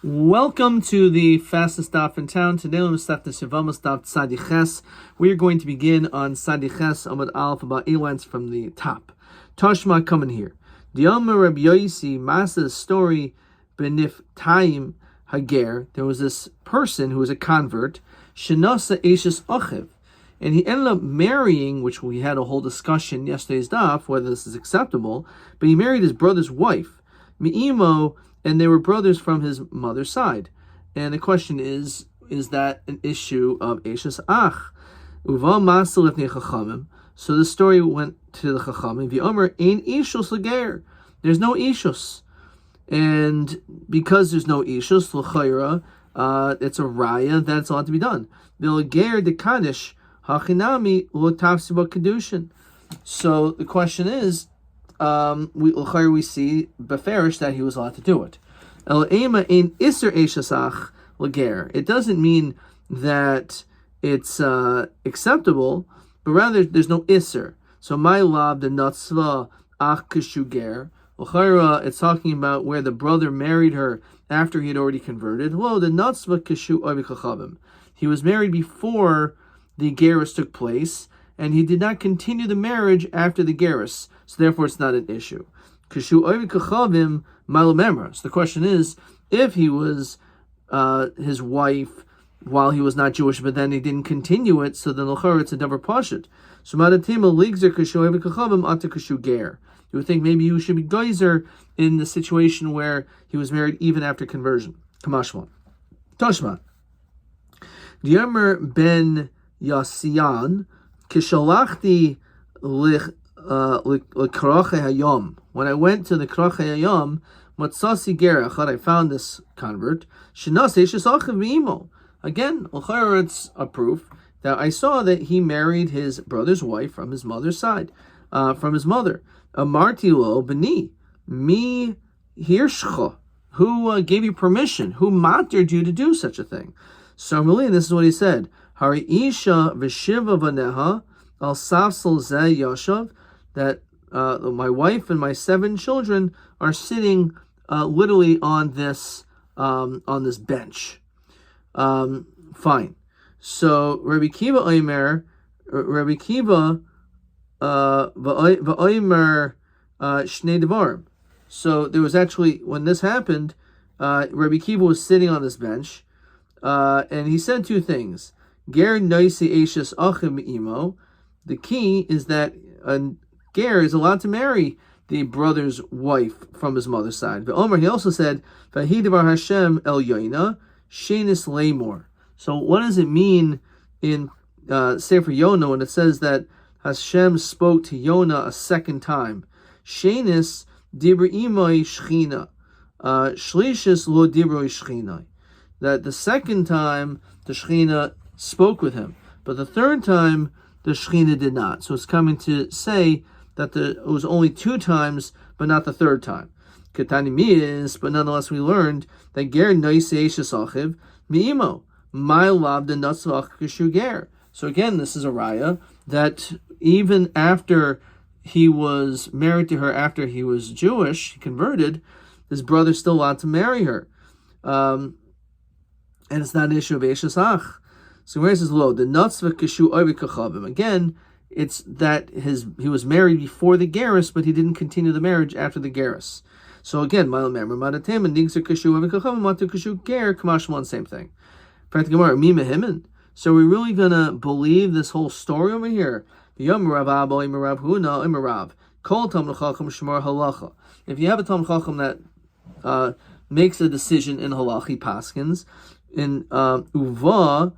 Welcome to the fastest stop in town. Today we're start the Yevamot stop Tzadi. We are going to begin on Tzadi Amud Aleph, about 8 lines from the top. Tashma coming here. Diyomi Rabbi Yosi Masa's story benif Taim Hager. There was this person who was a convert, Shenasa Eshes Achiv, and he ended up marrying, which we had a whole discussion yesterday's daf whether this is acceptable, but he married his brother's wife, Mi'imo, and they were brothers from his mother's side. And the question is that an issue of Eshes Ach? Uva Masal Lifnei Chachamim. So the story went to the Chachamim. V'omer ein ishus leger. There's no ishus. And because there's no ishus, l'chayra, it's a raya that's allowed to be done. V'leger de kaddish hachinami lo tafsiba kedushin. So the question is, we see beferish that he was allowed to do it. It doesn't mean that it's acceptable, but rather there's no iser. So my lab the natzva ach keshuger. It's talking about where the brother married her after he had already converted. Well, the natzva keshu ovikachavim. He was married before the gerus took place, and he did not continue the marriage after the gerus, so therefore it's not an issue. So the question is, if he was his wife while he was not Jewish, but then he didn't continue it, so then it's a davar pashut. So you would think maybe you should be geyser in the situation where he was married even after conversion. Kamashma. Tashma. Diyomer ben Yasian. When I went to the Kroche Hayom, Matsasi Gerach, I found this convert. Again, it's a proof that I saw that he married his brother's wife from his mother's side, from his mother. Amartilo beni mi hirshcha, who gave you permission, who mattered you to do such a thing. So this is what he said. Hari isha v'shiva v'neha al safsel zeh yashav, that my wife and my 7 children are sitting literally on this bench. Fine. So Rabbi Kiva v'omer shnei devarim. So there was actually, when this happened, Rabbi Kiva was sitting on this bench, and he said 2 things. Ger noisi eshes achim imo. The key is that a ger is allowed to marry the brother's wife from his mother's side. But Omer, he also said, "Vahidavar Hashem el yoina shenis leimor." So what does it mean in Sefer Yonah when it says that Hashem spoke to Yonah a second time? Shenis dibra imoi shchina, shlishis lo dibra shchina. That the second time the shchina spoke with him, but the third time the Shekhinah did not. So it's coming to say that it was only 2 times, but not the third time. Katani is, but nonetheless we learned that ger noise achiv miimo my lab the natzvach kishu ger. So again, this is a raya that even after he was married to her, after he was Jewish, he converted, his brother's still allowed to marry her, and it's not an issue of eshes ach. So where is his low? The natzva kishu ovikachavim. Again, it's that he was married before the gerus, but he didn't continue the marriage after the gerus. So again, ma'alamer madatem and nigzer kishu ovikachavim matu kishu ger kamashmalon, same thing. Practically mima himin. So we're really gonna believe this whole story over here. Yom Rav Abba Rav Huna Rav Kol Talmid Chacham Shmar Halacha. If you have a Talmid Chacham that makes a decision in halachi paskins in uva,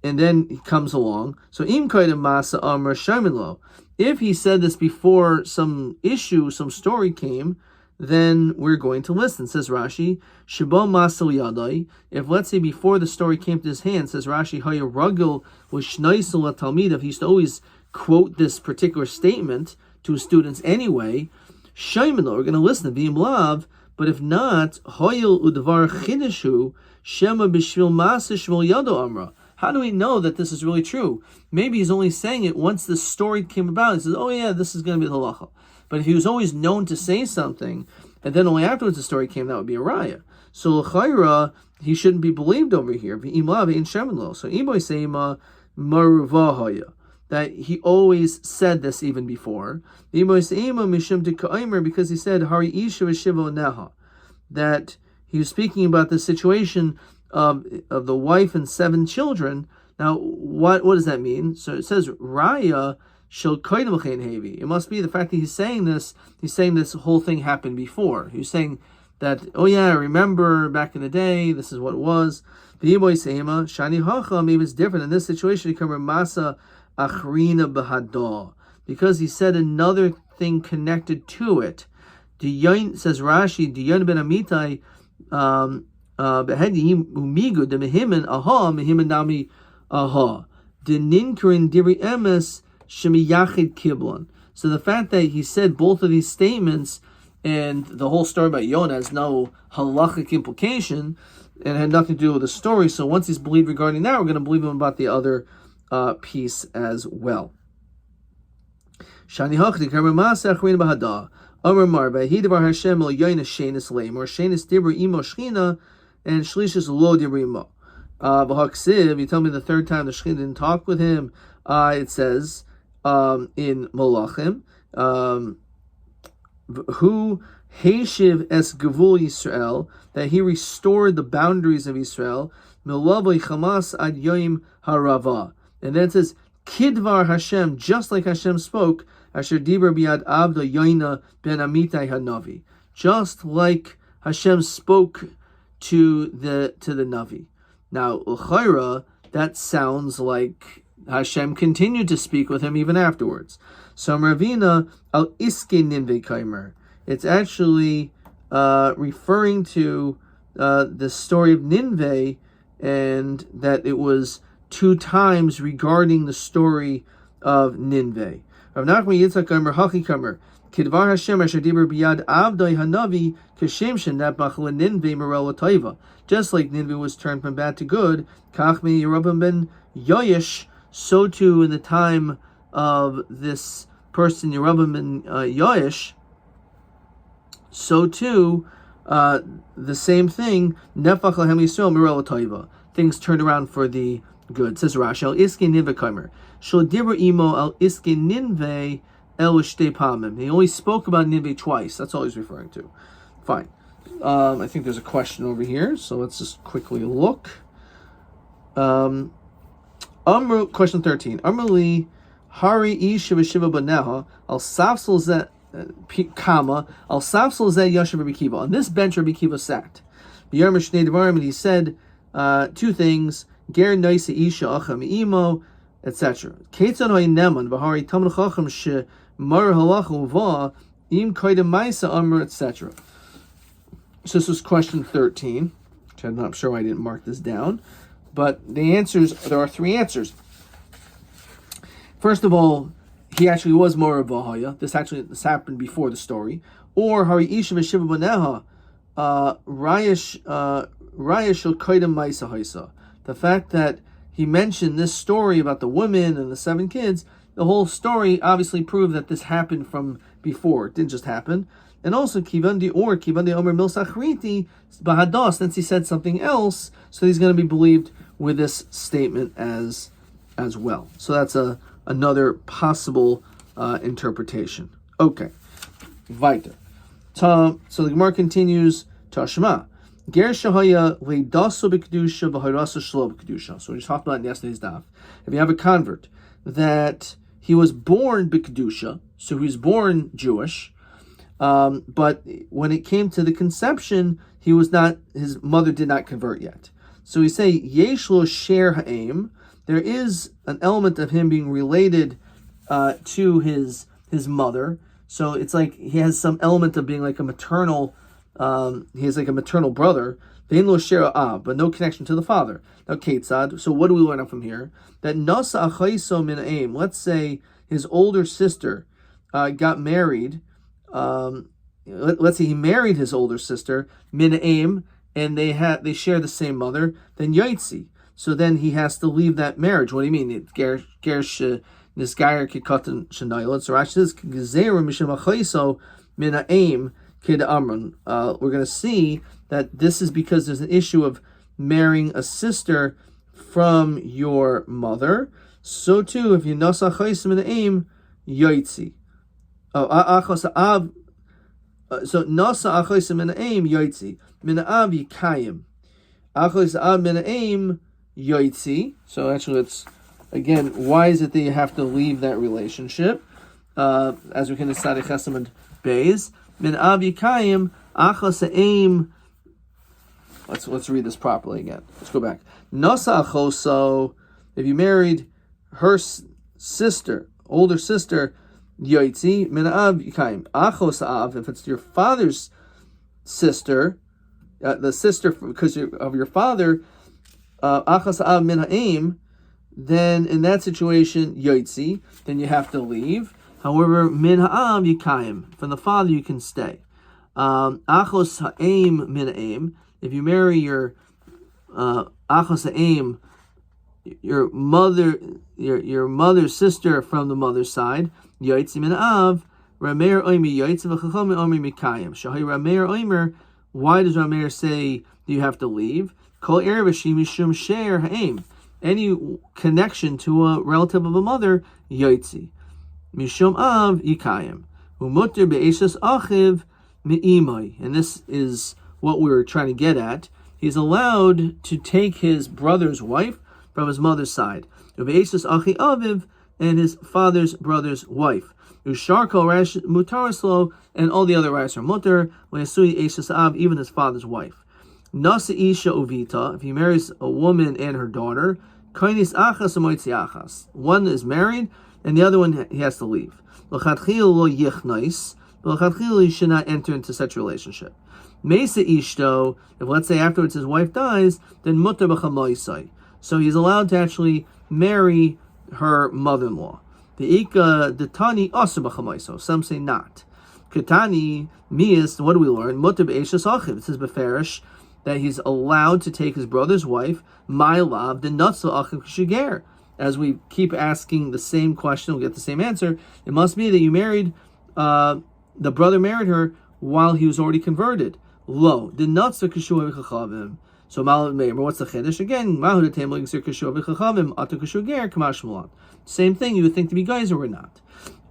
and then he comes along. So im kaidem masa amar shaminlo. If he said this before some issue, some story came, then we're going to listen. Says Rashi, Shabo masal yadai. If, let's say, before the story came to his hand, says Rashi, Haya Ragil was shnaisel talmidav. He used to always quote this particular statement to his students anyway. Shaminlo, we're going to listen to V'im Lav. But if not, Hoyel udvar chidishu shema b'shvil masa shvil yado amra. How do we know that this is really true? Maybe he's only saying it once this story came about. He says, oh yeah, this is going to be the halacha. But if he was always known to say something, and then only afterwards the story came, that would be a raya. So l'chayra, he shouldn't be believed over here. So iboy seima maruvahaya, that he always said this even before. Because he said Hari Isha Shiva Neha, that he was speaking about the situation of the wife and 7 children. Now, what does that mean? So it says Raya Shel Koydem Hevi. It must be the fact that he's saying this whole thing happened before. He's saying that, oh yeah, remember back in the day, this is what it was. Shani Hacha, maybe it's different. In this situation, he comes Masa Achrina Bahada, because he said another thing connected to it. Says Rashi, Diyan ben Amitai behedi umigu de mehimen aha mehimen nami aha de ninkarin diri emes shemiyachid kiblon. So the fact that he said both of these statements and the whole story about Yonah has no halachic implication and had nothing to do with the story. So once he's believed regarding that, we're going to believe him about the other piece as well. Shani hachdi karamasa achrina bahada. Amar Marba, he devar Hashem el yoyna shenis leim, or shenis dibra imo shchina, and shlishis lo dibra imo. V'haksiv, you tell me the third time the shchina didn't talk with him. It says in Malachim, who Heshiv es gevul Yisrael, that he restored the boundaries of Israel. Milavoi chamas ad yoim harava, and then it says Kidvar Hashem, just like Hashem spoke. Asher Dibur Biad Abda Yoina Ben Amitai Hanavi, just like Hashem spoke to the Navi. Now, L'chaira, that sounds like Hashem continued to speak with him even afterwards. So Ravina Al Iske Ninve Kaimer. It's actually referring to the story of Nineveh, and that it was 2 times regarding the story of Nineveh. Rav Nachman Yitzchak Kamer Hachi Kamer Kidvar Hashem Asher Dibur Biyad Avdai Hanavi Kashem Shenapach LeNinveh Merel Taiva. Just like Nineveh was turned from bad to good, Kach Mi Yerubim ben Yoyesh, so too in the time of this person Yerubim ben Yoyesh, so too the same thing. Nefach Lahem Yisrael Merel Taiva. Things turned around for the good. Says Rashi, Al Iske Ninveh Kamer. Shal Dibur Imo Al Iske Ninveh El Shtei Pamim. He only spoke about Ninveh twice. That's all he's referring to. Fine. I think there's a question over here, so let's just quickly look. Question 13. Amrli Hari Isha V'Shiva Baneha Al Safsal Zet Kama Al Safsal Zet Yashav Rabbi Kiva. On this bench Rabbi Kiva sat. B'Yarm Shnei Devarim, and he said 2 things. Ger Noise Isha Acham Imo, etc. Ketzan Hoy Neman V'Hari Talmid Chacham She Mar Halach Uva Im Koydem Maisa Amr, etc. So this was question 13, which I'm not sure why I didn't mark this down. But the answers, there are 3 answers. First of all, he actually was Mora Vahaya. This happened before the story. Or Hari Isha V'Shiva Baneha Rayesh Shel Koydem Maisa Haisa. The fact that he mentioned this story about the woman and the 7 kids, the whole story obviously proved that this happened from before. It didn't just happen. And also, Kivandi Omer Milsachriti Bahadah, since he said something else, so he's going to be believed with this statement as well. So that's another possible interpretation. Okay. Weiter. So the Gemara continues, Tashma. Ger shahaya leidaso b'kedusha v'hayrasa shlo b'kedusha. So we just talked about in yesterday's daf. If you have a convert that he was born b'kedusha, so he was born Jewish, but when it came to the conception, his mother did not convert yet. So we say yesh lo sher ha'em. There is an element of him being related to his mother. So it's like he has some element of being like a maternal. He has like a maternal brother, but no connection to the father. Now, Ketzad, so what do we learn from here? That Nasa Achaiso Min Aim, let's say his older sister got married. Let's say he married his older sister, Min Aim, and they share the same mother, then Yaitzi. So then he has to leave that marriage. What do you mean? Gersh Nisgayer Kikatan Shanailat. So Rashi says, Gezeru Mishim Achaiso Min Aim. Kid Amran. We're going to see that this is because there's an issue of marrying a sister from your mother. So too, if you nasa chaysim in aim, yoitzi. So nasa achaysim in aim, yoitzi. Min av yikayim. Achos av min aim, yoitzi. So actually, it's again, why is it that you have to leave that relationship? As we can decide, Chesamad Beis. Min av yikayim, achos aim. Let's read this properly again. Let's go back. Nasa achoso, if you married her sister, older sister, yoitzi, min av yikayim. Achos av, if it's your father's sister, the sister because of your father, achos av min ha'im, then in that situation, yoitzi, then you have to leave. However, min ha'av yikayim, from the father you can stay. Achos ha'im min ha'im, if you marry your achos ha'im, your mother's sister from the mother's side, yoitzi min ha'av, rameir oimi yoitzi v'chacham oimi mikayim. Shahi rameir oimer. Why does Rameir say you have to leave? Kol erev mishum she'er ha'im. Any connection to a relative of a mother, yoitzi. Mishum av yikayim. Umutter be'eshas achiv me'imai. And this is what we were trying to get at. He's allowed to take his brother's wife from his mother's side. Be'eshas achi aviv, and his father's brother's wife. Usharko rash mutaraslo, and all the other rights are mutar. Le'asui eshes av, even his father's wife. Nasa isha uvita, if he marries a woman and her daughter, kainis achas amoitzi achas. One is married, and the other one he has to leave. L'chadchil lo yichnais, but l'chadchil he should not enter into such a relationship. Mesa ishto, if let's say afterwards his wife dies, then mutar b'chamoisai. So he's allowed to actually marry her mother-in-law. The Ika Detani also b'chamaiso. Some say not. Ketani Mias. What do we learn? Mutar be'eshas achiv. It says beferish that he's allowed to take his brother's wife. Ma'alav the nutzel achiv kshiger. As we keep asking the same question, we'll get the same answer. It must be that you married. The brother married her while he was already converted. Lo the nutzel kshuv v'chachavim. So Malav Meir. What's the chiddush again? Mahu de'tem l'gzir kshuv v'chachavim atu kshuger kamash mulan. Same thing, you would think to be geyser or not.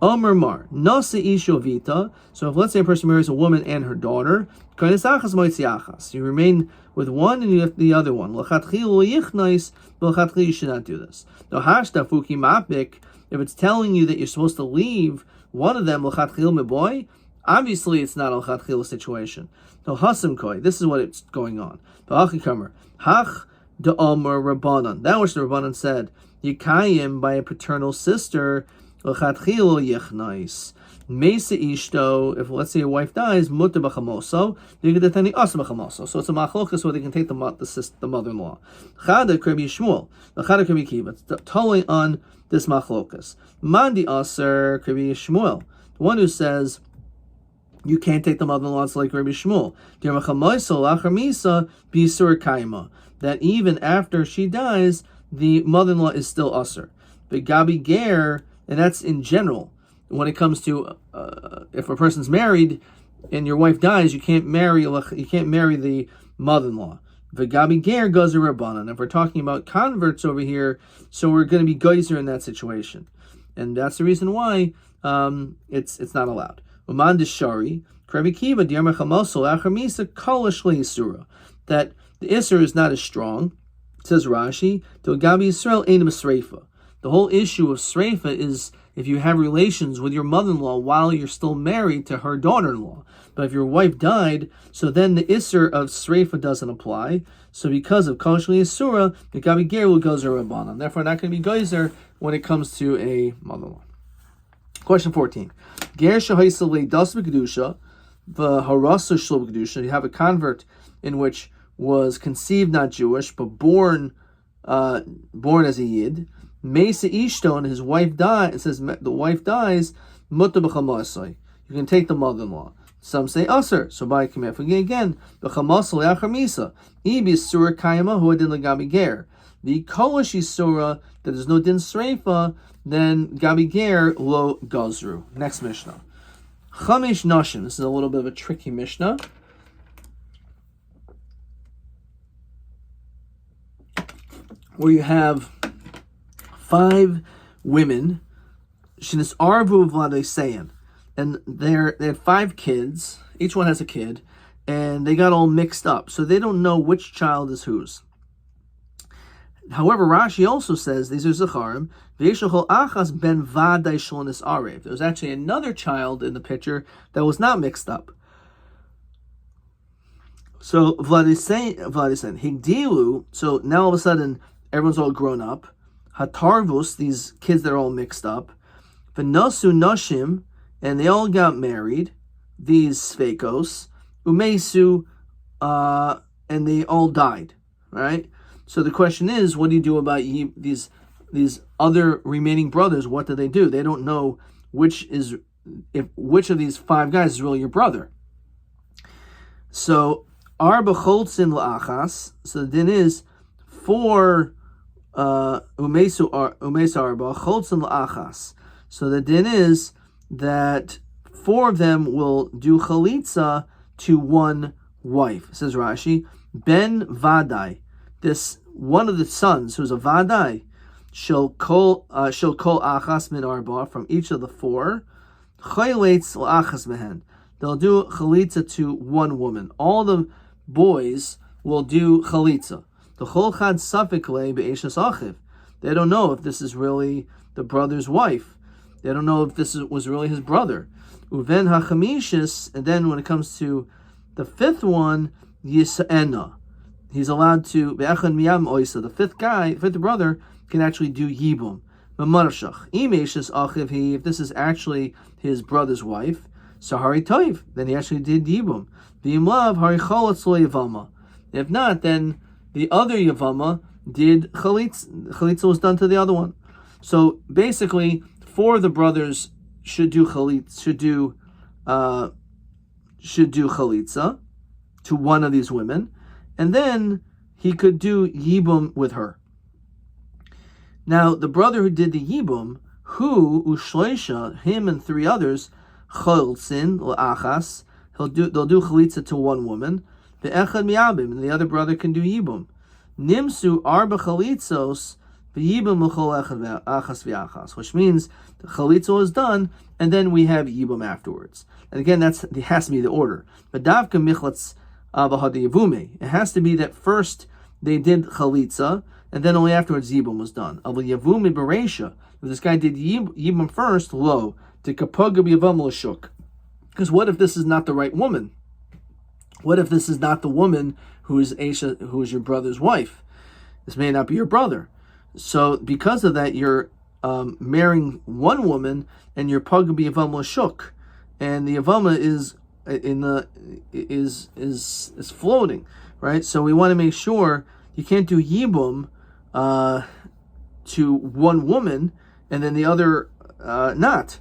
Omer Mar, Nasa Isho Vita. So if let's say a person marries a woman and her daughter, you remain with one and you have the other one. You should not do this. If it's telling you that you're supposed to leave one of them, obviously it's not a l'chatchil situation. This is what it's going on. Hach de Omer Rabbanan. That which the Rabbanan said, Yikayim by a paternal sister, l'chatchil yichnais. Mesa ishto, if let's say a wife dies, mutar b'chamoso, yigadetani asa b'chamoso. So it's a machlokas where they can take the mother-in-law. Chada Rabbi Shmuel, chada Rabbi Kiva. It's totally on this machlokas. Mandi aser Rabbi Shmuel, the one who says you can't take the mother-in-law. It's like Rabbi Shmuel. That even after she dies, the mother-in-law is still usher. But Gabi Ger, and that's in general. When it comes to if a person's married and your wife dies, you can't marry the mother-in-law. The Gabi Ger goes a rabbanan. If we're talking about converts over here, so we're going to be geyser in that situation, and that's the reason why it's not allowed. Uman deshari Rabbi Kiva di'amar chamosol achar misa kolish le'isura, that the isur is not as strong. Says Rashi, to Gabi Yisrael ain't a sreifa. The whole issue of sreifa is if you have relations with your mother-in-law while you're still married to her daughter-in-law. But if your wife died, so then the isser of sreifa doesn't apply. So because of kolish le'isura, the Gabi Ger will gozer rabbanan. Therefore, not going to be geyser when it comes to a mother-in-law. Question 14. Ger shahaisa le'das b'kedusha, v'harasa shlo b'kedusha. You have a convert in which was conceived not Jewish, but born as a Yid. Mesa Ishto, and his wife died. It says the wife dies. Mutar b'chamasai. You can take the mother-in-law. Some say aser. So by Kamef again. B'chamasai le'achar misa. Ibi surah kayama hu adin le'gabi ger. The kolish surah that there's no din sreifa, then gabi ger lo gazru. Next Mishnah. Chamesh nashim. This is a little bit of a tricky Mishnah. Where you have 5 women, Shinis Arvu Vladesayan, and they had 5 kids. Each one has a kid, and they got all mixed up, so they don't know which child is whose. However, Rashi also says these are Zacharim. V'yeshachol achas ben vaday shlonis arev. There was actually another child in the picture that was not mixed up. So Vladesayan Higdilu. So now all of a sudden everyone's all grown up. Hatarvus, these kids that are all mixed up. V'nasu nashim, and they all got married. These sveikos umesu, and they all died. Right. So the question is, what do you do about these other remaining brothers? What do? They don't know which of these 5 guys is really your brother. So arba choltzin la'achas. So the din is 4 umesu arba choltzin la'achas. So the din is that 4 of them will do chalitza to 1 wife. Says Rashi, ben vadai. This one of the sons who's a vadai shall kol achas min arba, from each of the 4. Chayletz l'achas mehen. They'll do chalitza to 1 woman. All the boys will do chalitza. The chol chad safek le be'eshes achiv. They don't know if this is really the brother's wife. They don't know if this was really his brother. Uven hachamishis, and then when it comes to the 5th one, yisa'ena. He's allowed to, the 5th brother can actually do yibum. If this is actually his brother's wife, sahari toiv, then he actually did yibum. If not, then the other yevama did chalitza. Chalitza was done to the other one. So basically, 4 of the brothers should do chalitza, should do chalitza to one of these women, and then he could do yibum with her. Now, the brother who did the yibum, ushloisha, him and 3 others, choltzin l'achas, they'll do chalitza to 1 woman. The echad miyabim, and the other brother can do yibum. Nimsu arba chalitzos v'yibum l'chol echad achas v'achas, which means the chalitza is done, and then we have yibum afterwards. And again, it has to be the order. But davka michlatz. It has to be that first they did chalitza, and then only afterwards yibum was done. If this guy did yibum first, lo, to kapogab yavam l'shuk. Because what if this is not the right woman? What if this is not the woman who is your brother's wife? This may not be your brother. So because of that, you're marrying 1 woman, and you're pogab yavam l'shuk, and the yavama is floating, right? So we want to make sure you can't do yibum to 1 woman and then the other not.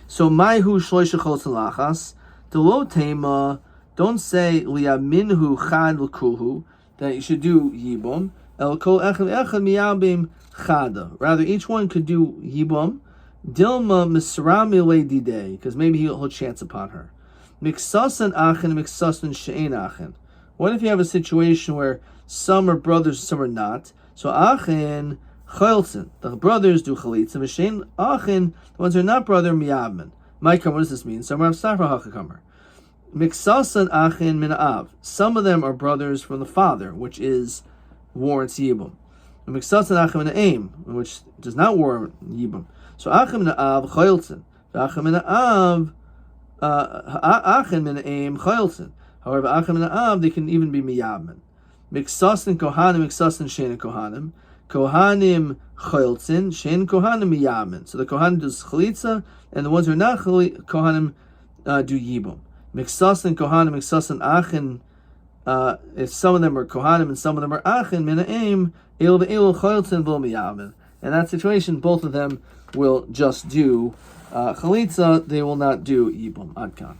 So maihu shloisha choltzin lachas delo tema. Don't say liyaminhu chad l'kulhu, that you should do yibum. El kol echad miyabim chada. Rather, each one could do yibum. Dilma misramile didei, because maybe he'll chance upon her. Miksasan achen, miksasan she'en achen. What if you have a situation where some are brothers, some are not? So achen choltzin, the brothers do chalitza. V'she'en achen, the ones who are not brother miyabmen. Ma'ikam, what does this mean? Some are safra hachakamer. Miksasan achen min av. Some of them are brothers from the father, which warrants yibum. Miksasan achen min aim, which does not warrant yibum. So achem min av choltzin, achem min av achem min aim choltzin. However, achem min av, they can even be miyabmen. Miksasin kohanim, miksasin shein kohanim. Kohanim choltzin, shein kohanim miyabmen. So the kohanim does chalitza, and the ones who are not kohanim do yibum. Miksasin kohanim, miksasin achin. If some of them are kohanim and some of them are achin, min aim el ve'el choltzin v'lo miyabmen. In that situation, both of them will just do chalitza, they will not do yibum. Adkan.